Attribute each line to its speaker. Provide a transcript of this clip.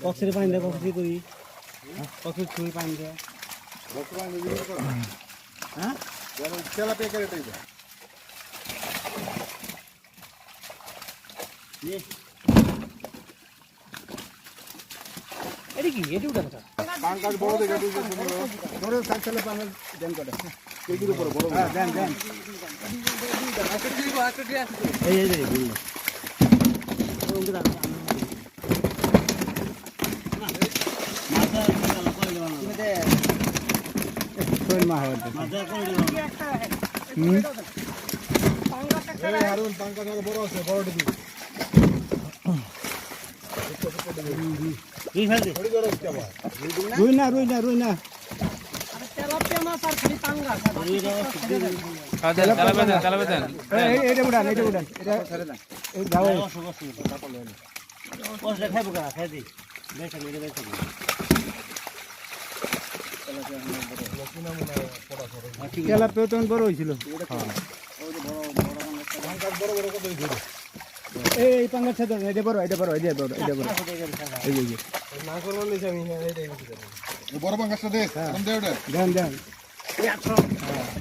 Speaker 1: কক্সের পানি দেয় কক্সি করি কক্সের ছুঁই পানি দেয় হ্যাঁ
Speaker 2: তেলাপিয়া ক্যারেটাই দেয়
Speaker 1: এটা কি এটি উঠে কথা
Speaker 2: পাঙ্কাজ বড় দেখে বড় সাইকেলে পাঙ্কাজ দেন করে কেজির উপরে বড় দেন দেন
Speaker 1: এই এই এই বললো
Speaker 2: হারুন পাঙ্কাজ বড় আছে বড় ডিবি
Speaker 1: রুই না রুই না রুই না এইটা উড়ান এইটা উড়ান এটা এই দাও খাইব কা খাই দি তেলাপিয়া তখন বড় হয়েছিল এই পাঙ্গাস সাথে এটা বড় এটা বড় এটা বড় এটা বড় এই যে না করব না আমি এইটাই
Speaker 2: বড় পাঙ্কাজটা দে দেন
Speaker 1: দেন দেন